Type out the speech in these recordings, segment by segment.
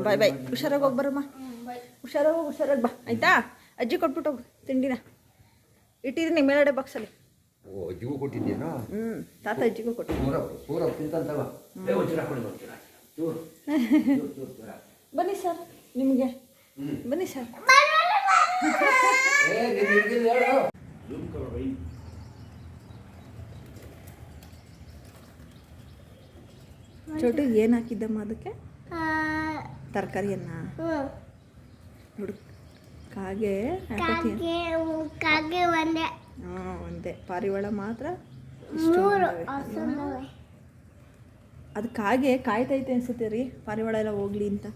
ಬಾಯ್ ಬಾಯ್. ಹುಷಾರಾಗಿ ಹೋಗಿ ಬರಮ್ಮ. ಹುಷಾರಾಗಿ ಬಾ ಆಯಿತಾ. ಅಜ್ಜಿ ಕೊಟ್ಬಿಟ್ಟು ಹೋಗು ತಿಂಡಿನ. ಇಟ್ಟಿದ್ದೀನಿ ಮೇಲ್ಗಡೆ ಬಾಕ್ಸಲ್ಲಿ. ಅಜ್ಜಿಗೂ ಕೊಟ್ಟಿದ್ದೀನೋ? ತಾತ ಅಜ್ಜಿಗೂ ಕೊಟ್ಟಿದ್ದೀನಿ. ಬನ್ನಿ ಸರ್, ನಿಮಗೆ ಬನ್ನಿ ಸರ್. ಚೋಟು ಏನು ಹಾಕಿದ್ದಮ್ಮ ಅದಕ್ಕೆ? ತರಕಾರಿಯನ್ನ ನೋಡು. ಕಾಗೆ ಒಂದೇ ಪಾರಿವಾಳ ಮಾತ್ರ. ಅದು ಕಾಗೆ ಕಾಯ್ತೈತೆ ಅನ್ಸುತ್ತೆ ರೀ, ಪಾರಿವಾಳ ಎಲ್ಲ ಹೋಗ್ಲಿ ಅಂತ.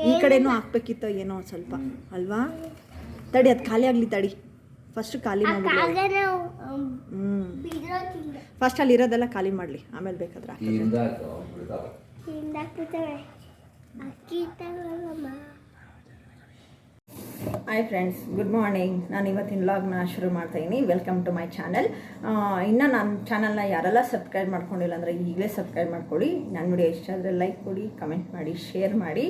ಈ ಕಡೆನೂ ಹಾಕ್ಬೇಕಿತ್ತೋ ಏನೋ ಸ್ವಲ್ಪ ಅಲ್ವಾ? ತಡಿ, ಅದು ಖಾಲಿ ಆಗಲಿ ತಡಿ. ಫಸ್ಟ್ ಖಾಲಿ ಮಾಡಿ. ಫಸ್ಟ್ ಅಲ್ಲಿ ಇರೋದೆಲ್ಲ ಖಾಲಿ ಮಾಡಲಿ, ಆಮೇಲೆ ಬೇಕಾದ್ರೆ ಹಾಯ್ ಫ್ರೆಂಡ್ಸ್, ಗುಡ್ ಮಾರ್ನಿಂಗ್. ನಾನು ಇವತ್ತಿನ ವ್ಲಾಗ್ನ ಶುರು ಮಾಡ್ತಾಯಿದ್ದೀನಿ. Welcome to my channel. ಇನ್ನು ನನ್ನ ಚಾನಲ್ನ ಯಾರೆಲ್ಲ ಸಬ್ಸ್ಕ್ರೈಬ್ ಮಾಡ್ಕೊಂಡಿಲ್ಲ ಅಂದರೆ ಈಗಲೇ ಸಬ್ಸ್ಕ್ರೈಬ್ ಮಾಡ್ಕೊಳ್ಳಿ. ನನ್ನ ವಿಡಿಯೋ ಇಷ್ಟ ಆದರೆ ಲೈಕ್ ಕೊಡಿ, ಕಮೆಂಟ್ ಮಾಡಿ, ಶೇರ್ ಮಾಡಿ.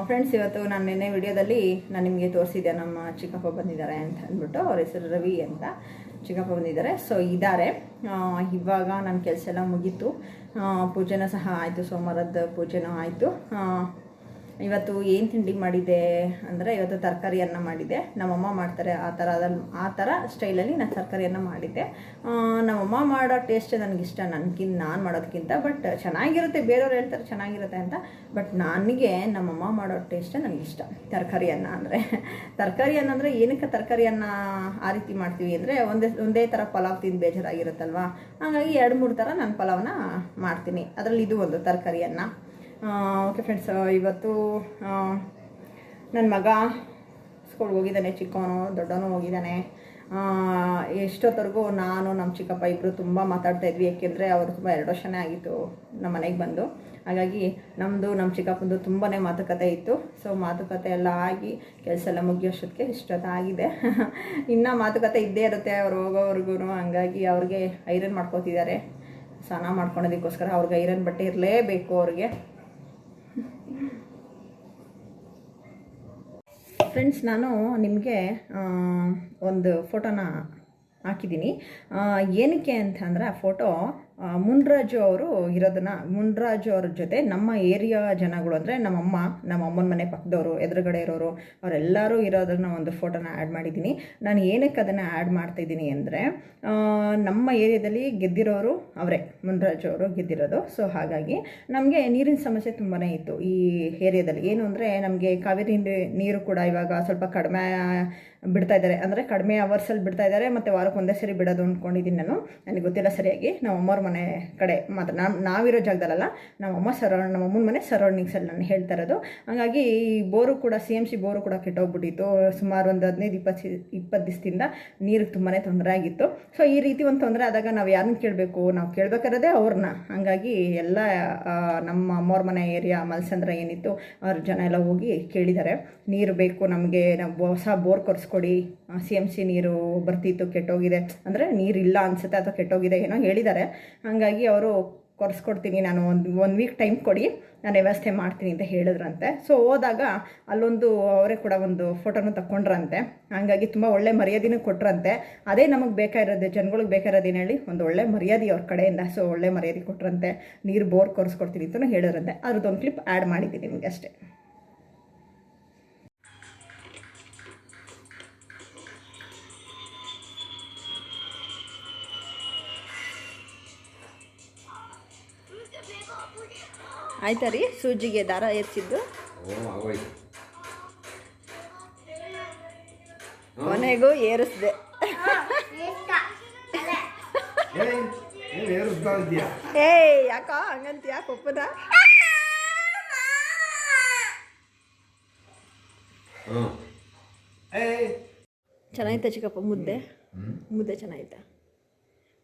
ಫ್ರೆಂಡ್ಸ್, ಇವತ್ತು ನಾನು ನಿನ್ನೆ ವಿಡಿಯೋದಲ್ಲಿ ನಾನು ನಿಮಗೆ ತೋರಿಸಿದ್ದೆ ನಮ್ಮ ಚಿಕ್ಕಪ್ಪ ಬಂದಿದ್ದಾರೆ ಅಂತ ಅಂದ್ಬಿಟ್ಟು. ಅವ್ರ ಹೆಸರು ರವಿ ಅಂತ. ಚಿಕ್ಕಪ್ಪ ಬಂದಿದ್ದಾರೆ. ಸೊ ಇದ್ದಾರೆ. ಇವಾಗ ನನ್ನ ಕೆಲಸ ಎಲ್ಲ ಮುಗೀತು. ಪೂಜೆನೂ ಸಹ ಆಯಿತು, ಸೋಮವಾರದ ಪೂಜೆನೂ ಆಯಿತು. ಇವತ್ತು ಏನು ತಿಂಡಿ ಮಾಡಿದೆ ಅಂದರೆ, ಇವತ್ತು ತರಕಾರಿ ಅನ್ನ ಮಾಡಿದ್ದೆ. ನಮ್ಮಮ್ಮ ಮಾಡ್ತಾರೆ ಆ ಥರ ಸ್ಟೈಲಲ್ಲಿ ನಾನು ತರಕಾರಿ ಅನ್ನ ಮಾಡಿದ್ದೆ. ನಮ್ಮಮ್ಮ ಮಾಡೋ ಟೇಸ್ಟೇ ನನಗಿಷ್ಟ, ನಾನು ಮಾಡೋದಕ್ಕಿಂತ. ಬಟ್ ಚೆನ್ನಾಗಿರುತ್ತೆ, ಬೇರೆಯವ್ರು ಹೇಳ್ತಾರೆ ಚೆನ್ನಾಗಿರುತ್ತೆ ಅಂತ. ಬಟ್ ನನಗೆ ನಮ್ಮಮ್ಮ ಮಾಡೋ ಟೇಸ್ಟೇ ನನಗಿಷ್ಟ. ತರಕಾರಿ ಅನ್ನ ಅಂದರೆ ಏನಕ್ಕೆ ತರಕಾರಿ ಅನ್ನ ಆ ರೀತಿ ಮಾಡ್ತೀವಿ ಅಂದರೆ, ಒಂದೇ ಥರ ಪಲಾವ್ ತಿಂದು ಬೇಜಾರಾಗಿರುತ್ತಲ್ವ. ಹಾಗಾಗಿ 2-3 ಥರ ನಾನು ಪಲಾವ್ನ ಮಾಡ್ತೀನಿ. ಅದರಲ್ಲಿ ಇದು ಒಂದು ತರಕಾರಿ ಅನ್ನ. ಓಕೆ ಫ್ರೆಂಡ್ಸ್, ಇವತ್ತು ನನ್ನ ಮಗ ಸ್ಕೂಲ್ಗೆ ಹೋಗಿದ್ದಾನೆ. ಚಿಕ್ಕವನು, ದೊಡ್ಡವನು ಹೋಗಿದ್ದಾನೆ. ಎಷ್ಟೊತ್ತವರೆಗೂ ನಾನು ನಮ್ಮ ಚಿಕ್ಕಪ್ಪ ಇಬ್ಬರು ತುಂಬ ಮಾತಾಡ್ತಾಯಿದ್ವಿ. ಏಕೆಂದರೆ ಅವರು ತುಂಬ 2 ವರ್ಷನೇ ಆಗಿತ್ತು ನಮ್ಮ ಮನೆಗೆ ಬಂದು. ಹಾಗಾಗಿ ನಮ್ಮ ಚಿಕ್ಕಪ್ಪಂದು ತುಂಬಾ ಮಾತುಕತೆ ಇತ್ತು. ಸೊ ಮಾತುಕತೆ ಎಲ್ಲ ಆಗಿ ಕೆಲಸ ಎಲ್ಲ ಮುಗಿಯೋಷ್ಟೊತ್ತಿಗೆ ಇಷ್ಟೊತ್ತಾಗಿದೆ. ಇನ್ನೂ ಮಾತುಕತೆ ಇದ್ದೇ ಇರುತ್ತೆ ಅವ್ರು ಹೋಗೋವರೆಗೂ. ಹಂಗಾಗಿ ಅವ್ರಿಗೆ ಐರನ್ ಮಾಡ್ಕೋತಿದ್ದಾರೆ. ಸ್ನಾನ ಮಾಡ್ಕೊಳೋದಕ್ಕೋಸ್ಕರ ಅವ್ರಿಗೆ ಐರನ್ ಬಟ್ಟೆ ಇರಲೇಬೇಕು ಅವ್ರಿಗೆ. ಫ್ರೆಂಡ್ಸ್, ನಾನು ನಿಮಗೆ ಒಂದು ಫೋಟೋನ ಹಾಕಿದ್ದೀನಿ. ಏನಕ್ಕೆ ಅಂತ ಅಂದರೆ, ಆ ಫೋಟೋ ಮುನ್ರಾಜು ಅವರು ಇರೋದನ್ನು, ಮುನ್ರಾಜು ಅವ್ರ ಜೊತೆ ನಮ್ಮ ಏರಿಯಾ ಜನಗಳು ಅಂದರೆ ನಮ್ಮಮ್ಮನ ಮನೆ ಪಕ್ಕದವರು, ಎದುರುಗಡೆ ಇರೋರು, ಅವರೆಲ್ಲರೂ ಇರೋದನ್ನು ಒಂದು ಫೋಟೋನ ಆ್ಯಡ್ ಮಾಡಿದ್ದೀನಿ. ನಾನು ಏನಕ್ಕೆ ಅದನ್ನು ಆ್ಯಡ್ ಮಾಡ್ತಾಯಿದ್ದೀನಿ ಅಂದರೆ, ನಮ್ಮ ಏರಿಯಾದಲ್ಲಿ ಗೆದ್ದಿರೋರು ಅವರೇ, ಮುನ್ರಾಜು ಅವರು ಗೆದ್ದಿರೋದು. ಸೊ ಹಾಗಾಗಿ ನಮಗೆ ನೀರಿನ ಸಮಸ್ಯೆ ತುಂಬಾ ಇತ್ತು ಈ ಏರಿಯಾದಲ್ಲಿ. ಏನು ಅಂದರೆ, ನಮಗೆ ಕಾವೇರಿ ನೀರು ಕೂಡ ಇವಾಗ ಸ್ವಲ್ಪ ಕಡಿಮೆ ಬಿಡ್ತಾ ಇದ್ದಾರೆ. ಅಂದರೆ ಕಡಿಮೆ ಅವರ್ಸಲ್ಲಿ ಬಿಡ್ತಾ ಇದ್ದಾರೆ. ಮತ್ತು ವಾರಕ್ಕೆ ಒಂದೇ ಸರಿ ಬಿಡೋದು ಅಂದ್ಕೊಂಡಿದ್ದೀನಿ ನಾನು. ನನಗೆ ಗೊತ್ತಿಲ್ಲ ಸರಿಯಾಗಿ. ನಮ್ಮಮ್ಮವ್ರ ಮನೆ ಕಡೆ ಮಾತ್ರ, ನಾವಿರೋ ಜಾಗದಲ್ಲ, ನಮ್ಮಮ್ಮನ ಮನೆ ಸರೌಂಡಿಂಗ್ಸಲ್ಲಿ ನಾನು ಹೇಳ್ತಾ ಇರೋದು. ಹಾಗಾಗಿ ಈ ಬೋರು ಕೂಡ, CMC ಬೋರು ಕೂಡ ಕೆಟ್ಟೋಗ್ಬಿಟ್ಟಿತ್ತು. ಸುಮಾರು ಒಂದು 15-20 ದಿವಸದಿಂದ ನೀರಿಗೆ ತುಂಬಾ ತೊಂದರೆ ಆಗಿತ್ತು. ಸೊ ಈ ರೀತಿ ಒಂದು ತೊಂದರೆ ಆದಾಗ ನಾವು ಯಾರನ್ನ ಕೇಳಬೇಕು? ನಾವು ಕೇಳಬೇಕಾದ್ರೆ ಅವ್ರನ್ನ. ಹಾಗಾಗಿ ಎಲ್ಲ ನಮ್ಮ ಅಮ್ಮವ್ರ ಮನೆ ಏರಿಯಾ ಮಲ್ಸಂದ್ರ ಏನಿತ್ತು, ಅವ್ರ ಜನ ಎಲ್ಲ ಹೋಗಿ ಕೇಳಿದ್ದಾರೆ. ನೀರು ಬೇಕು ನಮಗೆ, ನಾವು ಹೊಸ ಬೋರ್ ಕೊರೆಸ್ಕೊಡಿ, CMC ನೀರು ಬರ್ತಿತ್ತು, ಕೆಟ್ಟೋಗಿದೆ ಅಂದರೆ ನೀರಿಲ್ಲ ಅನಿಸುತ್ತೆ ಅಥವಾ ಕೆಟ್ಟೋಗಿದೆ ಏನೋ ಹೇಳಿದ್ದಾರೆ. ಹಾಗಾಗಿ ಅವರು ಕೊರೆಸ್ಕೊಡ್ತೀನಿ, ನಾನು ಒಂದು ವೀಕ್ ಟೈಮ್ ಕೊಡಿ, ನಾನು ವ್ಯವಸ್ಥೆ ಮಾಡ್ತೀನಿ ಅಂತ ಹೇಳಿದ್ರಂತೆ. ಸೊ ಹೋದಾಗ ಅಲ್ಲೊಂದು ಅವರೇ ಕೂಡ ಒಂದು ಫೋಟೋನು ತಗೊಂಡ್ರಂತೆ. ಹಾಗಾಗಿ ತುಂಬ ಒಳ್ಳೆ ಮರ್ಯಾದೆನೂ ಕೊಟ್ರಂತೆ. ಅದೇ ನಮಗೆ ಬೇಕಾಗಿರೋದು, ಜನಗಳಿಗೆ ಬೇಕಾಗಿರೋದೇನು ಹೇಳಿ, ಒಂದು ಒಳ್ಳೆ ಮರ್ಯಾದೆ ಅವ್ರ ಕಡೆಯಿಂದ. ಸೊ ಒಳ್ಳೆ ಮರ್ಯಾದೆ ಕೊಟ್ರಂತೆ. ನೀರು ಬೋರ್ ಕೊರೆಸ್ಕೊಡ್ತೀನಿ ಅಂತಲೂ ಹೇಳಿದ್ರಂತೆ. ಅದ್ರದ್ದೊಂದು ಕ್ಲಿಪ್ ಆ್ಯಡ್ ಮಾಡಿದ್ದೀನಿ ನಿಮಗೆ ಅಷ್ಟೇ. ಆಯ್ತಾ ರೀ? ಸೂಜಿಗೆ ದಾರ ಎತ್ತಿದ್ದು ಕೊನೆಗೂ ಏರಿಸ್ದೆ. ಯಾಕ ಹಂಗಂತ? ಯಾಕೆ ಒಪ್ಪದ? ಚೆನ್ನಾಯ್ತಾ ಚಿಕ್ಕಪ್ಪ ಮುದ್ದೆ ಚೆನ್ನಾಯ್ತಾ?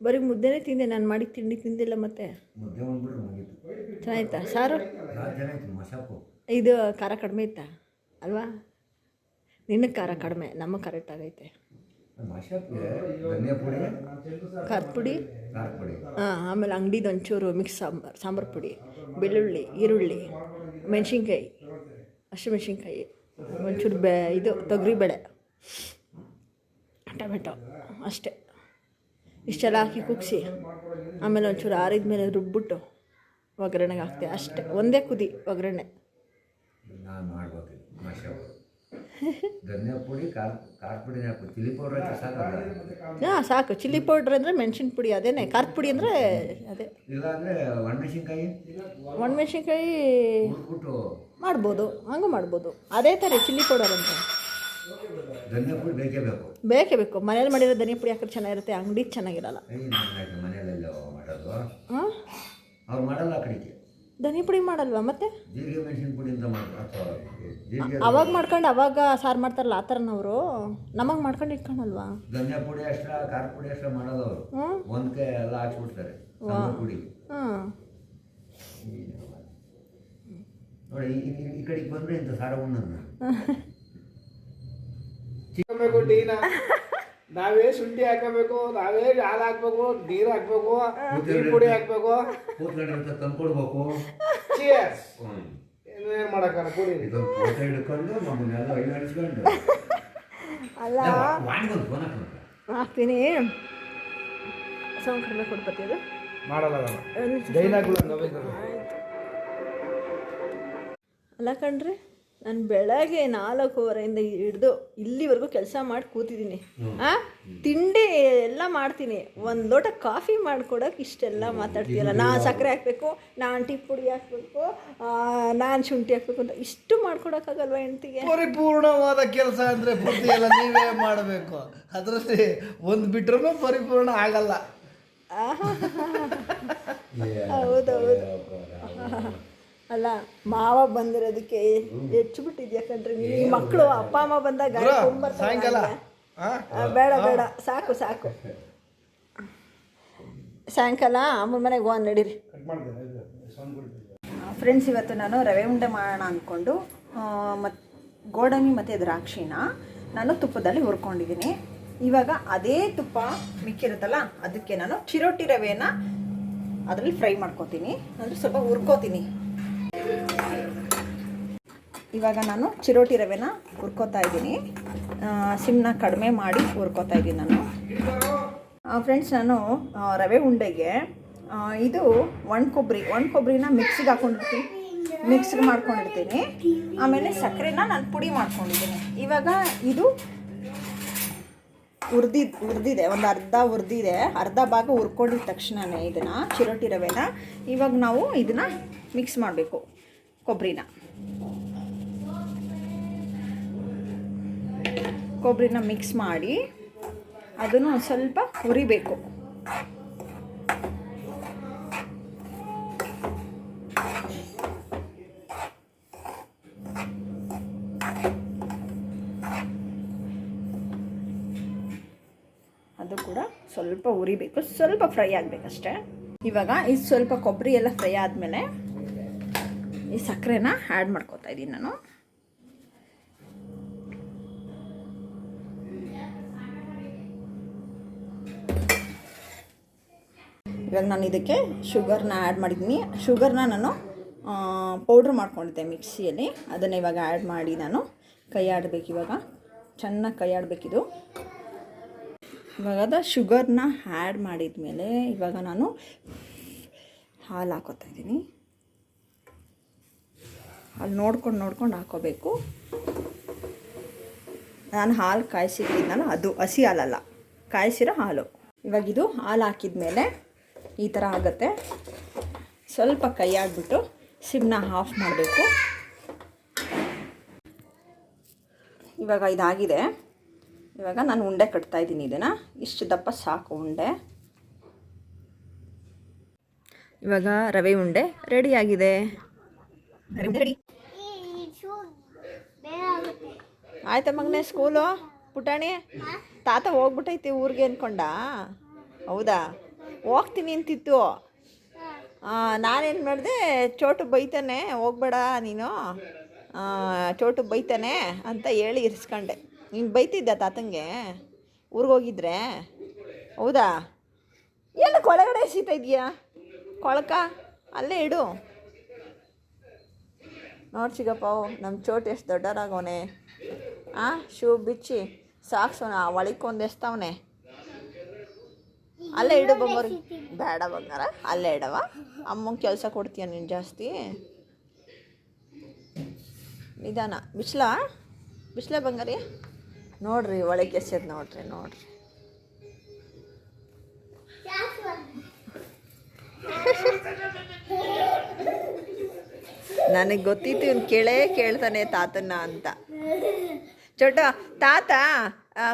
ಬರೀ ಮುದ್ದೆನೇ ತಿಂದೆ, ನಾನು ಮಾಡಿ ತಿಂಡಿ ತಿಂದಿಲ್ಲ. ಮತ್ತೆ ಚೆನ್ನಾಯ್ತಾ ಸಾರು? ಇದು ಖಾರ ಕಡಿಮೆ ಇತ್ತಾ ಅಲ್ವಾ? ನಿನ್ನ ಖಾರ ಕಡಿಮೆ, ನಮ್ಮ ಕರೆಕ್ಟ್ ಆಗೈತೆ. ಮಶಪ್ಗೆ ಧನಿಯಾ ಪುಡಿ, ಖಾರದ ಪುಡಿ, ಖಾರ ಪುಡಿ, ಆಮೇಲೆ ಅಂಗಡಿದು ಒಂಚೂರು ಮಿಕ್ಸ್ ಸಾಂಬಾರು ಪುಡಿ, ಬೆಳ್ಳುಳ್ಳಿ, ಈರುಳ್ಳಿ, ಮೆಣಸಿನ್ಕಾಯಿ, ಹಸಿಮೆಣ್ಸಿನ್ಕಾಯಿ, ಒಂಚೂರು ಇದು ತೊಗರಿಬೇಳೆ, ಟೊಮೆಟೊ ಅಷ್ಟೇ. ಇಷ್ಟೆಲ್ಲ ಹಾಕಿ ಕುಗ್ಸಿ ಆಮೇಲೆ ಒಂಚೂರು ಆರಿದ ಮೇಲೆ ರುಬ್ಬಿಟ್ಟು ಒಗ್ಗರಣೆಗೆ ಹಾಕ್ತೆ ಅಷ್ಟೇ. ಒಂದೇ ಕುದಿ ಒಗ್ಗರಣೆ. ನಾನು ಮಾಡ್ಬೇಕು ಮಶಪ್. ಧನಿಯಾ ಪುಡಿ, ಖಾರ ಪುಡಿ ಹಾಕು, ಚಿಲ್ಲಿ ಪೌಡ್ರ್ ಹಾಕಿ ಸಾಕಲ್ಲ? ಹಾಂ ಸಾಕು. ಚಿಲ್ಲಿ ಪೌಡ್ರ್ ಅಂದರೆ ಮೆಣಸಿನ ಪುಡಿ ಅದೇನೆ, ಖಾರದ ಪುಡಿ ಅಂದರೆ ಅದೇ. ಇಲ್ಲಾಂದರೆ ಒಣಮೆಣಸಿನ್ಕಾಯಿ ಹುರ್ಬಿಟ್ಟು ಮಾಡ್ಬೋದು, ಹಂಗೂ ಮಾಡ್ಬೋದು. ಅದೇ ಥರ ಚಿಲ್ಲಿ ಪೌಡರ್ ಅಂತ. ಧನಿಯಾ ಪುಡಿ ಬೇಕೇ ಬೇಕು. ಮನೇಲಿ ಮಾಡಿರೋ ಧನಿಯಾ ಪುಡಿ ಹಾಕಿದ್ರೆ ಚೆನ್ನಾಗಿರುತ್ತೆ, ಅಂಗಡಿ ಚೆನ್ನಾಗಿರಲ್ಲ. ಮನೆಯಲ್ಲೆಲ್ಲ ಮಾಡೋದು ಹಾಂ, ಅವ್ರು ಮಾಡಲ್ಲ ಆ ಕಡೆಗೆ. ಧನಿಯಾ ಪುಡಿ ಮಾಡಲ್ವಾ ಮತ್ತೆ? ಜೀರಿಗೆ ಮೆಣಸಿನ ಪುಡಿ ಅಂತ ಮಾಡ್ತಾರೆ. ಅವಾಗ ಮಾಡ್ಕೊಂಡು ಅವಾಗ ಸಾರು ಮಾಡ್ತಾರಲ್ಲ ಆ ಥರನವರು ನಮಗೆ ಮಾಡ್ಕೊಂಡು ಇಟ್ಕೊಳಲ್ವಾ? ಧನಿಯಾ ಪುಡಿ ಅಷ್ಟ, ಖಾರ ಪುಡಿ ಅಷ್ಟ ಮಾಡೋದು ಅವರು. ಒಂದಕ್ಕೆ ಎಲ್ಲ ಹಾಕ್ಬಿಡ್ತಾರೆ ಪುಡಿ. ನೋಡಿ ಈ ಕಡೆಗೆ ಬಂದರೆ ಇಂಥ ಸಾರ ಉಣ್ಣೋದು. ಚಿಕ್ಕಬೇಕು ಟೀನ ನಾವೇ ಶುಂಠಿ ಹಾಕಬೇಕು, ನಾವೇ ಹಾಲು ಹಾಕ್ಬೇಕು, ನೀರು ಹಾಕ್ಬೇಕು, ಟೀ ಪುಡಿ ಹಾಕ್ಬೇಕು, ಕೂತ್ಕೊಂಡಿರ್ತ ತಂದ್ಕೊಡ್ಬೇಕು. ಏನೇನು ಮಾಡಕ್ಕಲ್ಲ ಪುಡಿ ಇದೊಂದು ಫೋಟೋ ಹಿಡ್ಕೊಂಡು ನಮ್ಮನ್ನೆಲ್ಲ ಅಳಿಸ್ಕೊಂಡು ಅಲ್ಲ ವಾಣಿಗೊಂದು ಫೋನ್ ಹಾಕ್ತೀನಿ. ಸೌಂಡ್ ಕಡಿಮೆ ಕೊಡ್ಬತ್ತೀರಿ ಮಾಡಲ್ಲ ಡೈಲಾಗ್ಗಳು ಅಲ್ಲ ಕಣ್ರಿ, ನಾನು ಬೆಳಗ್ಗೆ 4:15 ಹಿಡ್ದು ಇಲ್ಲಿವರೆಗೂ ಕೆಲಸ ಮಾಡಿ ಕೂತಿದ್ದೀನಿ. ತಿಂಡಿ ಎಲ್ಲ ಮಾಡ್ತೀನಿ. ಒಂದು ಲೋಟ ಕಾಫಿ ಮಾಡ್ಕೊಡೋಕೆ ಇಷ್ಟೆಲ್ಲ ಮಾತಾಡ್ತೀಯಲ್ಲ. ನಾನು ಸಕ್ಕರೆ ಹಾಕಬೇಕು, ನಾನು ಟೀ ಪುಡಿ ಹಾಕಬೇಕು, ನಾನು ಶುಂಠಿ ಹಾಕಬೇಕು ಅಂತ ಇಷ್ಟು ಮಾಡ್ಕೊಡೋಕ್ಕಾಗಲ್ವ ಹೆಂಡ್ತಿಗೆ? ಪರಿಪೂರ್ಣವಾದ ಕೆಲಸ ಅಂದರೆ ಪೂರ್ತಿ ಎಲ್ಲ ನೀವೇ ಮಾಡಬೇಕು. ಅದರಲ್ಲಿ ಒಂದು ಬಿಟ್ರೂ ಪರಿಪೂರ್ಣ ಆಗಲ್ಲ. ಹೌದೌದು. ಅಲ್ಲ, ಮಾವ ಬಂದಿರೋದಕ್ಕೆ ಹೆಚ್ಚು ಬಿಟ್ಟಿದ್ಯಾ ಕಣ್ರಿ. ನಿಮ್ಮ ಮಕ್ಕಳು ಅಪ್ಪ ಅಮ್ಮ ಬಂದಾಗ ಸಾಯಂಕಾಲ ಬೇಡ ಬೇಡ, ಸಾಕು ಸಾಕು. ಸಾಯಂಕಾಲ ಅಮ್ಮನ ಮನೆಗೆ ಹೋಗಿ ನಡೀರಿ ಫ್ರೆಂಡ್ಸ್. ಇವತ್ತು ನಾನು ರವೆ ಉಂಡೆ ಮಾಡೋಣ ಅಂದ್ಕೊಂಡು ಗೋಡಂಬಿ ಮತ್ತು ದ್ರಾಕ್ಷಿನ ನಾನು ತುಪ್ಪದಲ್ಲಿ ಹುರ್ಕೊಂಡಿದ್ದೀನಿ. ಇವಾಗ ಅದೇ ತುಪ್ಪ ಮಿಕ್ಕಿರುತ್ತಲ್ಲ ಅದಕ್ಕೆ ನಾನು ಚಿರೋಟಿ ರವೆನ ಅದರಲ್ಲಿ ಫ್ರೈ ಮಾಡ್ಕೊತೀನಿ, ಅಂದರೆ ಸ್ವಲ್ಪ ಹುರ್ಕೋತೀನಿ. ಇವಾಗ ನಾನು ಚಿರೋಟಿ ರವೆನ ಹುರ್ಕೋತಾ ಇದ್ದೀನಿ. ಸಿಮ್ನ ಕಡಿಮೆ ಮಾಡಿ ಹುರ್ಕೋತಾ ಇದ್ದೀನಿ ನಾನು. ಫ್ರೆಂಡ್ಸ್, ನಾನು ರವೆ ಉಂಡೆಗೆ ಇದು ಒಣ ಕೊಬ್ಬರಿನ ಮಿಕ್ಸಿಗೆ ಹಾಕ್ಕೊಂಡಿರ್ತೀನಿ, ಮಿಕ್ಸಿಗೆ ಮಾಡ್ಕೊಂಡಿರ್ತೀನಿ. ಆಮೇಲೆ ಸಕ್ಕರೆನ ನಾನು ಪುಡಿ ಮಾಡ್ಕೊಂಡಿದ್ದೀನಿ. ಇವಾಗ ಇದು ಹುರಿದಿದೆ, ಒಂದು ಅರ್ಧ ಭಾಗ ಹುರ್ಕೊಂಡಿದ ತಕ್ಷಣವೇ ಇದನ್ನು ಚಿರೋಟಿ ರವೆನ ಇವಾಗ ನಾವು ಇದನ್ನು ಮಿಕ್ಸ್ ಮಾಡಬೇಕು. ಕೊಬ್ಬರಿನ ಮಿಕ್ಸ್ ಮಾಡಿ ಅದನ್ನು ಒಂದು ಸ್ವಲ್ಪ ಹುರಿಬೇಕು. ಅದು ಕೂಡ ಸ್ವಲ್ಪ ಹುರಿಬೇಕು, ಸ್ವಲ್ಪ ಫ್ರೈ ಆಗಬೇಕಷ್ಟೆ. ಇವಾಗ ಇದು ಸ್ವಲ್ಪ ಕೊಬ್ಬರಿ ಎಲ್ಲ ಫ್ರೈ ಆದಮೇಲೆ ಈ ಸಕ್ಕರೆನ ಆ್ಯಡ್ ಮಾಡ್ಕೊತಾ ಇದ್ದೀನಿ ನಾನು. ಇವಾಗ ನಾನು ಇದಕ್ಕೆ ಶುಗರ್ನ ಆ್ಯಡ್ ಮಾಡಿದ್ದೀನಿ. ಶುಗರ್ನ ನಾನು ಪೌಡ್ರ್ ಮಾಡ್ಕೊಂಡಿದ್ದೆ ಮಿಕ್ಸಿಯಲ್ಲಿ, ಅದನ್ನು ಇವಾಗ ಆ್ಯಡ್ ಮಾಡಿ ನಾನು ಕೈ ಆಡಬೇಕು. ಇವಾಗ ಚೆನ್ನಾಗಿ ಕೈ ಆಡಬೇಕಿದು. ಇವಾಗ ಅದು ಶುಗರ್ನ ಆ್ಯಡ್ ಮಾಡಿದ ಮೇಲೆ ಇವಾಗ ನಾನು ಹಾಲು ಹಾಕೋತಾ ಇದ್ದೀನಿ. ಅಲ್ಲಿ ನೋಡ್ಕೊಂಡು ಹಾಕೋಬೇಕು. ನಾನು ಹಾಲು ಕಾಯಿಸಿಟ್ಟಿದ್ದನಲ್ಲ ಅದು ಹಸಿ ಹಾಲಲ್ಲ, ಕಾಯಿಸಿರೋ ಹಾಲು. ಇವಾಗ ಇದು ಹಾಲು ಹಾಕಿದ ಮೇಲೆ ಈ ಥರ ಆಗುತ್ತೆ. ಸ್ವಲ್ಪ ಕೈ ಆಡಿಬಿಟ್ಟು ಸಿಮ್ನ ಆಫ್ ಮಾಡಬೇಕು. ಇವಾಗ ಇದಾಗಿದೆ. ಇವಾಗ ನಾನು ಉಂಡೆ ಕಟ್ತಾಯಿದ್ದೀನಿ. ಇದನ್ನು ಇಷ್ಟು ದಪ್ಪ ಸಾಕು ಉಂಡೆ. ಇವಾಗ ರವೆ ಉಂಡೆ ರೆಡಿಯಾಗಿದೆ. ಆಯ್ತಾ ಮಗನೇ ಸ್ಕೂಲು? ಪುಟಾಣಿ ತಾತ ಹೋಗ್ಬಿಟ್ಟೈತಿ ಊರಿಗೆ ಅಂದ್ಕೊಂಡ? ಹೌದಾ, ಹೋಗ್ತೀನಿ ಅಂತಿತ್ತು. ನಾನೇನು ಮಾಡಿದೆ, ಚೋಟು ಬೈತಾನೆ ಹೋಗ್ಬೇಡ ನೀನು, ಚೋಟು ಬೈತಾನೆ ಅಂತ ಹೇಳಿ ಇರಿಸ್ಕೊಂಡೆ. ನೀನು ಬೈತಿದ್ದ ತಾತಂಗೆ? ಊರಿಗೋಗಿದ್ರೆ ಹೌದಾ? ಏನು ಕೊಳಗಡೆ ಎಸೀತಾ ಇದೆಯಾ ಕೊಳಕ? ಅಲ್ಲೇ ಇಡು. ನೋಡಿ ಚಿಕ್ಕಪ್ಪ, ನಮ್ಮ ಚೋಟ್ ಎಷ್ಟು ದೊಡ್ಡರಾಗವನೆ. ಶೂ ಬಿಚ್ಚಿ ಸಾಕ್ಸೋಣ ಒಳಿಕೊಂದು ಎಸ್ತವನೆ. ಅಲ್ಲೇ ಇಡು ಬಂಗಾರ. ಬೇಡ ಬಂಗಾರ, ಅಲ್ಲೇ ಇಡವ. ಅಮ್ಮಂಗೆ ಕೆಲಸ ಕೊಡ್ತೀಯ ನೀನು ಜಾಸ್ತಿ. ನಿಧಾನ. ಬಿಸ್ಲಾ ಬಂಗಾರಿ? ನೋಡ್ರಿ ಒಳಗೆ ಎಸೆದ್ ನೋಡ್ರಿ. ನನಗೆ ಗೊತ್ತಿತ್ತು ಇವ್ನು ಕೇಳ್ತಾನೆ ತಾತನ್ನ ಅಂತ. ಚೋಟ ತಾತ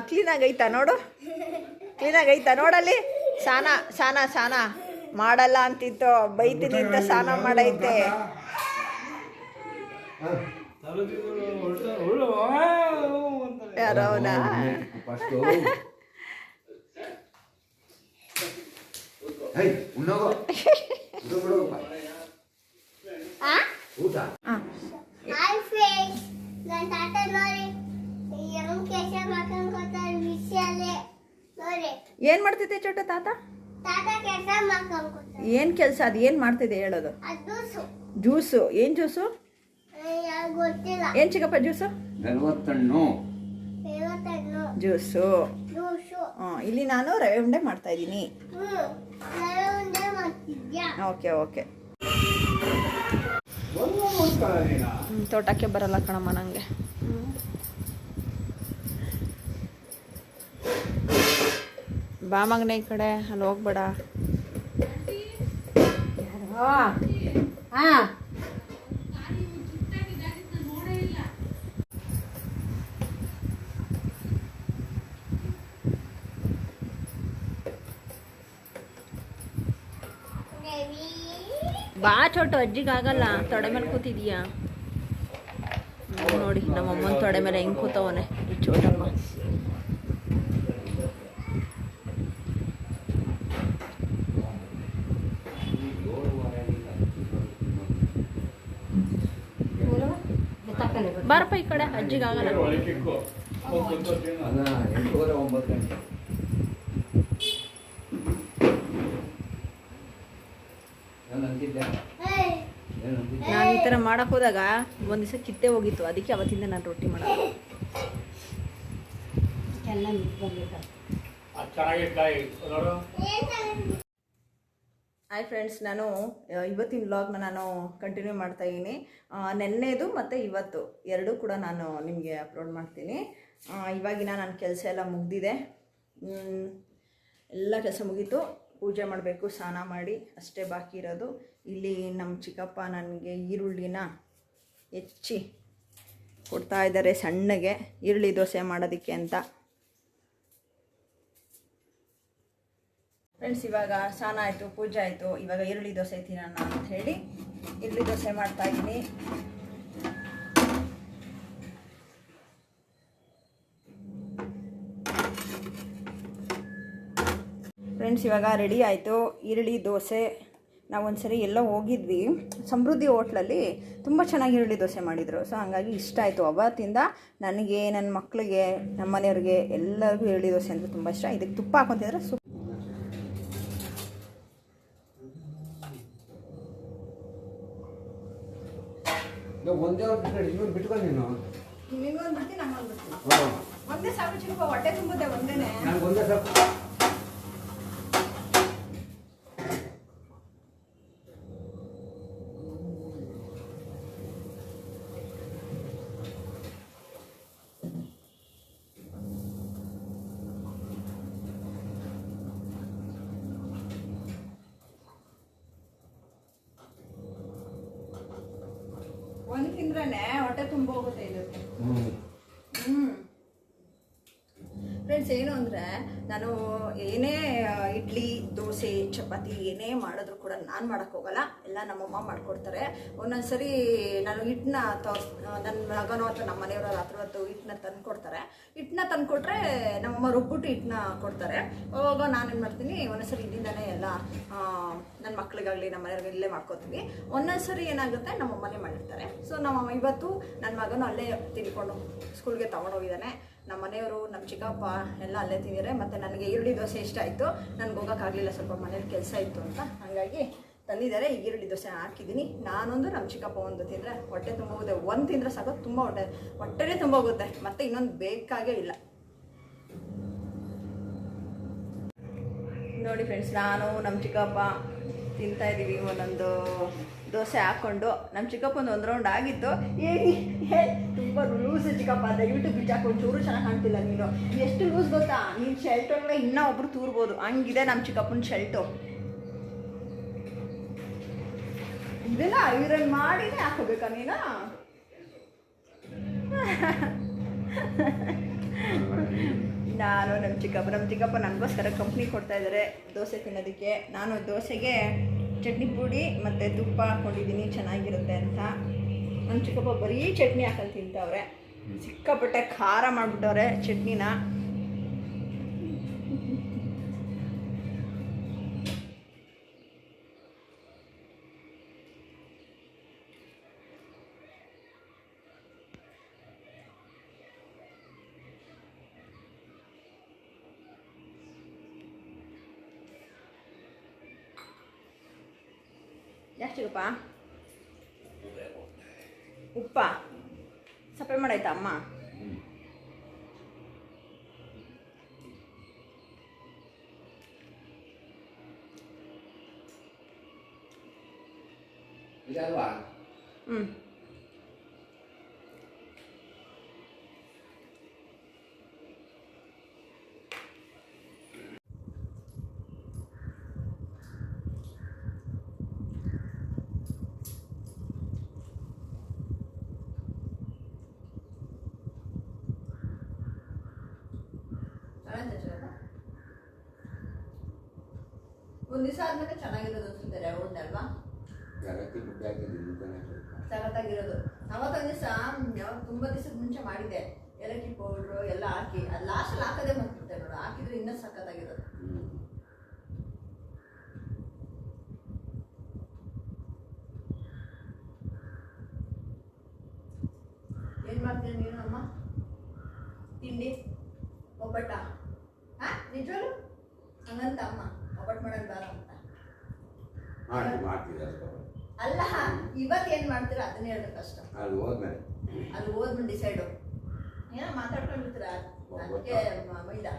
ಕ್ಲೀನಾಗೈತಾ ನೋಡು, ಕ್ಲೀನಾಗೈತಾ ನೋಡಲ್ಲಿ. ಸಾನ ಮಾಡಲ್ಲ ಅಂತಿತ್ತು, ಬೈತೀನಿ ಅಂತ ಸ್ನಾನ ಮಾಡೈತೆ. ಯಾರವನಾ? ಏನ್ ಮಾಡ್ತಿದ್ದೆ ಚೋಟ ತಾತ? ಏನ್ ಕೆಲಸ? ಅದು ಏನ್ ಮಾಡ್ತಿದ್ದೆ ಹೇಳೋದು? ಜ್ಯೂಸು. ಏನ್ ಜ್ಯೂಸು? ಏನ್ ಚಿಕ್ಕಪ್ಪ ಜ್ಯೂಸು? ಜ್ಯೂಸು. ಇಲ್ಲಿ ನಾನು ರವೆ ಉಂಡೆ ಮಾಡ್ತಾ ಇದ್ದೀನಿ. ಓಕೆ. ತೋಟಕ್ಕೆ ಬರಲ್ಲ ಕಣಮ್ಮ ನಂಗೆ. ಬಾ ಮಗನೇ ಈ ಕಡೆ, ಅಲ್ಲಿ ಹೋಗ್ಬೇಡ. ಬಾ ಚೋಟು, ಅಜ್ಜಿಗಾಗಲ್ಲ. ತೊಡೆ ಮೇಲೆ ಕೂತಿದೀಯಾ ನೋಡಿ. ನಮ್ಮಮ್ಮನ ತೊಡೆ ಮೇಲೆ ಹೆಂಗ್ ಕೂತವನೆ ಈ ಚೋಟಮ್ಮ. ಬಾರಪ್ಪ ಈ ಕಡೆ, ಅಜ್ಜಿಗಾಗಲ್ಲ. ನಾನು ಈ ಥರ ಮಾಡಕ್ಕೆ ಹೋದಾಗ ಒಂದು ದಿವಸ ಕಿತ್ತೆ ಹೋಗಿತ್ತು, ಅದಕ್ಕೆ ಅವತ್ತಿಂದ ನಾನು ರೊಟ್ಟಿ ಮಾಡೋದು. ಹಾಯ್ ಫ್ರೆಂಡ್ಸ್, ನಾನು ಇವತ್ತಿನ ವ್ಲಾಗ್ನ ನಾನು ಕಂಟಿನ್ಯೂ ಮಾಡ್ತಾಯಿದ್ದೀನಿ. ನೆನ್ನೆದು ಮತ್ತು ಇವತ್ತು ಎರಡೂ ಕೂಡ ನಾನು ನಿಮಗೆ ಅಪ್ಲೋಡ್ ಮಾಡ್ತೀನಿ. ಇವಾಗಿನ ನನ್ನ ಕೆಲಸ ಎಲ್ಲ ಮುಗಿದಿದೆ, ಎಲ್ಲ ಕೆಲಸ ಮುಗೀತು. ಪೂಜೆ ಮಾಡಬೇಕು, ಸ್ನಾನ ಮಾಡಿ ಅಷ್ಟೇ ಬಾಕಿ ಇರೋದು. ಇಲ್ಲಿ ನಮ್ಮ ಚಿಕ್ಕಪ್ಪ ನನಗೆ ಈರುಳ್ಳಿನ ಹೆಚ್ಚಿ ಕೊಡ್ತಾ ಇದ್ದಾರೆ ಸಣ್ಣಗೆ, ಈರುಳ್ಳಿ ದೋಸೆ ಮಾಡೋದಕ್ಕೆ ಅಂತ. ಫ್ರೆಂಡ್ಸ್, ಇವಾಗ ಸ್ನಾನ ಆಯಿತು, ಪೂಜೆ ಆಯಿತು. ಇವಾಗ ಈರುಳ್ಳಿ ದೋಸೆ ತಿನ್ನೋಣ ಅಂತ ಹೇಳಿ ಈರುಳ್ಳಿ ದೋಸೆ ಮಾಡ್ತಾಯಿದ್ದೀನಿ. ಫ್ರೆಂಡ್ಸ್, ಇವಾಗ ರೆಡಿ ಆಯಿತು ಈರುಳ್ಳಿ ದೋಸೆ. ನಾವೊಂದ್ಸರಿ ಎಲ್ಲೋ ಹೋಗಿದ್ವಿ, ಸಮೃದ್ಧಿ ಹೋಟ್ಲಲ್ಲಿ ತುಂಬ ಚೆನ್ನಾಗಿ ಈರುಳ್ಳಿ ದೋಸೆ ಮಾಡಿದರು. ಸೊ ಹಂಗಾಗಿ ಇಷ್ಟ ಆಯಿತು. ಅವತ್ತಿಂದ ನನಗೆ, ನನ್ನ ಮಕ್ಕಳಿಗೆ, ನಮ್ಮ ಮನೆಯವ್ರಿಗೆ ಎಲ್ಲರಿಗೂ ಈರುಳ್ಳಿ ದೋಸೆ ಅಂದರೆ ತುಂಬ ಇಷ್ಟ. ಇದಕ್ಕೆ ತುಪ್ಪ ಹಾಕೊತಿದ್ರೆ ಒಂದೇ ಸಾಕು ಚಿಕ್ಕ, ಹೊಟ್ಟೆ ತುಂಬುತ್ತೆ ಒಂದೇನೆ. ಒಂದು ತಿಂದ್ರೆ ಹೊಟ್ಟೆ ತುಂಬ ಹೋಗುತ್ತೆ ಇದಕ್ಕೆ. ಫ್ರೆಂಡ್ಸ್, ಏನು ಅಂದರೆ ನಾನು ಏನೇ ಇಡ್ಲಿ, ದೋಸೆ, ಚಪಾತಿ ಏನೇ ಮಾಡಿದ್ರು ಕೂಡ ನಾನು ಮಾಡೋಕ್ಕೆ ಹೋಗಲ್ಲ, ಎಲ್ಲ ನಮ್ಮಮ್ಮ ಮಾಡಿಕೊಡ್ತಾರೆ. ಒಂದೊಂದ್ಸರಿ ನಾನು ಹಿಟ್ಟನ್ನ ನನ್ನ ಮಗನೋ ಅಥವಾ ನಮ್ಮ ಮನೆಯವರ ಹತ್ರ ಹಿಟ್ಟನ್ನ ತಂದುಕೊಡ್ತಾರೆ. ಹಿಟ್ಟನ್ನ ತಂದುಕೊಟ್ರೆ ನಮ್ಮಮ್ಮ ರುಬ್ಬಿಟ್ಟು ಹಿಟ್ಟನ್ನ ಕೊಡ್ತಾರೆ. ಅವಾಗ ನಾನೇನು ಮಾಡ್ತೀನಿ, ಒಂದೊಂದ್ಸರಿ ಇಲ್ಲಿಂದನೇ ಎಲ್ಲ ನನ್ನ ಮಕ್ಳಿಗಾಗಲಿ ನಮ್ಮ ಮನೆಯವ್ರಿಗೆ ಇಲ್ಲೇ ಮಾಡ್ಕೊತೀನಿ. ಒಂದೊಂದ್ಸರಿ ಏನಾಗುತ್ತೆ, ನಮ್ಮಮ್ಮನೇ ಮಾಡಿರ್ತಾರೆ. ಸೊ ನಮ್ಮಮ್ಮ ಇವತ್ತು ನನ್ನ ಮಗನೂ ಅಲ್ಲೇ ತಿನ್ಕೊಂಡು ಸ್ಕೂಲ್ಗೆ ತೊಗೊಂಡೋಗಿದ್ದಾನೆ. ನಮ್ಮ ಮನೆಯವರು ನಮ್ಮ ಚಿಕ್ಕಪ್ಪ ಎಲ್ಲ ಅಲ್ಲೇ ತಿಂದಿದ್ದಾರೆ. ಮತ್ತು ನನಗೆ ಈರುಳ್ಳಿ ದೋಸೆ ಇಷ್ಟ ಆಯಿತು. ನನಗೆ ಹೋಗೋಕ್ಕಾಗಲಿಲ್ಲ, ಸ್ವಲ್ಪ ಮನೇಲಿ ಕೆಲಸ ಇತ್ತು ಅಂತ, ಹಾಗಾಗಿ ತಂದಿದ್ದಾರೆ. ಈಗ ಈರುಳ್ಳಿ ದೋಸೆ ಹಾಕಿದ್ದೀನಿ. ನಾನೊಂದು ನಮ್ಮ ಚಿಕ್ಕಪ್ಪ ಒಂದು ತಿಂದರೆ ಹೊಟ್ಟೆ ತುಂಬ ಹೋಗುತ್ತೆ. ಒಂದು ತಿಂದರೆ ಸಾಕು, ತುಂಬ ಹೊಟ್ಟೆನೇ ತುಂಬ ಹೋಗುತ್ತೆ, ಮತ್ತು ಇನ್ನೊಂದು ಬೇಕಾಗೇ ಇಲ್ಲ. ನೋಡಿ ಫ್ರೆಂಡ್ಸ್, ನಾನು ನಮ್ಮ ಚಿಕ್ಕಪ್ಪ ತಿಂತಾಯಿದ್ದೀವಿ ಒಂದೊಂದು ದೋಸೆ ಹಾಕ್ಕೊಂಡು. ನಮ್ಮ ಚಿಕ್ಕಪ್ಪಂದು ಒಂದು ರೌಂಡ್ ಆಗಿತ್ತು. ತುಂಬ ಲೂಸ್ ಚಿಕ್ಕಪ್ಪ, ದಯವಿಟ್ಟು ಬಿಚ್ಚಾಕೊಂಡು ಚೂರು ಚೆನ್ನಾಗಿ ಕಾಣ್ತಿಲ್ಲ ನೀನು. ಎಷ್ಟು ಲೂಸ್ ಗೊತ್ತಾ, ನೀನು ಶೆಲ್ಟ್ ಒಳಗಡೆ ಇನ್ನೂ ಒಬ್ರು ತೂರ್ಬೋದು, ಹಂಗಿದೆ ನಮ್ಮ ಚಿಕ್ಕಪ್ಪನ ಶೆಲ್ಟು. ಇದನ್ನ ಐರನ್ ಮಾಡಿನೇ ಹಾಕೋಬೇಕಾ ನೀನು? ನಾನು ನಮ್ಮ ಚಿಕ್ಕಪ್ಪ ನನಗೋಸ್ಕರ ಕಂಪ್ನಿ ಕೊಡ್ತಾ ಇದ್ದಾರೆ ದೋಸೆ ತಿನ್ನೋದಕ್ಕೆ. ನಾನು ದೋಸೆಗೆ ಚಟ್ನಿ ಪುಡಿ ಮತ್ತು ತುಪ್ಪ ಹಾಕ್ಕೊಂಡಿದ್ದೀನಿ, ಚೆನ್ನಾಗಿರುತ್ತೆ ಅಂತ. ನಮ್ಮ ಚಿಕ್ಕಪ್ಪ ಬರೀ ಚಟ್ನಿ ಹಾಕಲ್ಲಿ ತಿಂತವ್ರೆ. ಸಿಕ್ಕಾಪಟ್ಟೆ ಖಾರ ಮಾಡಿಬಿಟ್ಟವ್ರೆ ಚಟ್ನಿನ. ಯಾಕೆ ಚಿಕ್ಕಪ್ಪ ಉಪ್ಪ ಸಪ್ಪೆ ಮಾಡಾಯ್ತಾ ಅಮ್ಮ? ಹ್ಞೂ ಒಂದು ದಿವಸ ಆದ್ಮೇಲೆ ಚೆನ್ನಾಗಿರೋದು ಅನ್ಸುತ್ತೆ ರೌಂಡ್ ಅಲ್ವಾ? ಸಖತ್ತಾಗಿರೋದು. ಅವತ್ತೊಂದು ದಿವಸ ತುಂಬ ದಿವಸದ ಮುಂಚೆ ಮಾಡಿದ್ದೆ, ಏಲಕ್ಕಿ ಪೌಡ್ರು ಎಲ್ಲ ಹಾಕಿ. ಅದು ಲಾಸ್ಟಲ್ಲಿ ಹಾಕೋದೇ ಮಾಡ್ತಿರ್ತೆ ನೋಡು, ಹಾಕಿದ್ರೆ ಇನ್ನೂ ಸಖತ್ತಾಗಿರೋದು. ಏನು ಮಾಡ್ತೀನಿ ನೀನು ಅಮ್ಮ? ತಿಂಡಿ ಒಬ್ಬಟ್ಟ? ಹಾಂ ನಿಜವಾಗ್ಲು ಹಂಗಂತ ಅಮ್ಮ ಒಬ್ಬಟ್ಟು ಮಾಡೋದು ಬೇಡ ಅಂತ ಅಲ್ಲ, ಇವತ್ತು ಏನು ಮಾಡ್ತೀರಾ ಅದನ್ನೇ ಹೇಳ್ಬೇಕು ಕಷ್ಟ. ಅಲ್ಲಿ ಹೋದ್ಮೇಲೆ ಡಿಸೈಡು ಏನೋ ಮಾತಾಡ್ಕೊಂಡಿರ್ತೀರ, ಅದಕ್ಕೆ ಮೈದಾ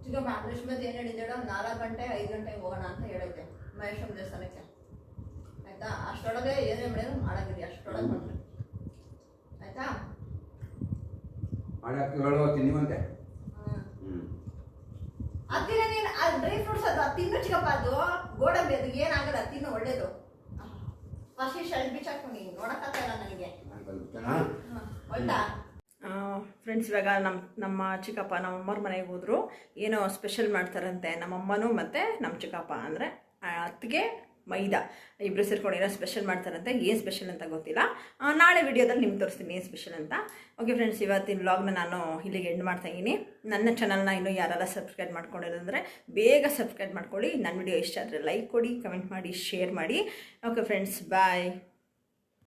ಚಿಕ್ಕಮ್ಮ ರೇಷ್ಮದ್ ಏನು ಹೇಳಿದ್ದೇಳು, 4 ಗಂಟೆ 5 ಗಂಟೆಗೆ ಹೋಗೋಣ ಅಂತ ಹೇಳಿದ್ದೆ ಮಹೇಶ್ವರ ದೇವಸ್ಥಾನಕ್ಕೆ. ಆಯ್ತಾ? ಅಷ್ಟೊಳಗೆ ಏನೇ ಮಾಡಿದ್ರು ಮಾಡಾಗಿರಿ, ಅಷ್ಟೊಳಗೆ ಮಾಡ್ರಿ ಆಯ್ತಾ? ಅದಿನ ನೀನು ಡ್ರೈ ಫ್ರೂಟ್ಸ್ ಅದು ತಿನ್ನು ಚಿಕ್ಕಪ್ಪ, ಅದು ಗೋಡಂಬಿ, ಅದು ಏನಾಗಲ್ಲ, ತಿನ್ನು ಒಳ್ಳೇದು. ಫಸ್ಟ್ ಶರ್ಟ್ ಬಿಚ್ಚಾಕು, ನೀನು ನೋಡಕ್ಕಾಗಲ್ಲ ನನಗೆ. ಒಳ್ಟಾ ಫ್ರೆಂಡ್ಸ್, ಇವಾಗ ನಮ್ಮ ಚಿಕ್ಕಪ್ಪ ನಮ್ಮಮ್ಮವ್ರ ಮನೆಗೆ ಹೋದ್ರು. ಏನೋ ಸ್ಪೆಷಲ್ ಮಾಡ್ತಾರಂತೆ ನಮ್ಮಮ್ಮನೂ ಮತ್ತು ನಮ್ಮ ಚಿಕ್ಕಪ್ಪ, ಅಂದರೆ ಅತ್ತಿಗೆ ಮೈದಾ ಇಬ್ಬರು ಸೇರ್ಕೊಂಡು ಏನೋ ಸ್ಪೆಷಲ್ ಮಾಡ್ತಾರಂತೆ. ಏನು ಸ್ಪೆಷಲ್ ಅಂತ ಗೊತ್ತಿಲ್ಲ, ನಾಳೆ ವಿಡಿಯೋದಲ್ಲಿ ನಿಮ್ಗೆ ತೋರಿಸ್ತೀನಿ ಏನು ಸ್ಪೆಷಲ್ ಅಂತ. ಓಕೆ ಫ್ರೆಂಡ್ಸ್, ಇವತ್ತಿನ ವ್ಲಾಗ್ನ ನಾನು ಇಲ್ಲಿಗೆ ಎಂಡ್ ಮಾಡ್ತಾಯಿದ್ದೀನಿ. ನನ್ನ ಚಾನಲ್ನ ಇನ್ನೂ ಯಾರೆಲ್ಲ ಸಬ್ಸ್ಕ್ರೈಬ್ ಮಾಡ್ಕೊಂಡಿರೋದಂದರೆ ಬೇಗ ಸಬ್ಸ್ಕ್ರೈಬ್ ಮಾಡ್ಕೊಳ್ಳಿ. ನನ್ನ ವಿಡಿಯೋ ಇಷ್ಟ ಆದರೆ ಲೈಕ್ ಕೊಡಿ, ಕಮೆಂಟ್ ಮಾಡಿ, ಶೇರ್ ಮಾಡಿ. ಓಕೆ ಫ್ರೆಂಡ್ಸ್, ಬಾಯ್.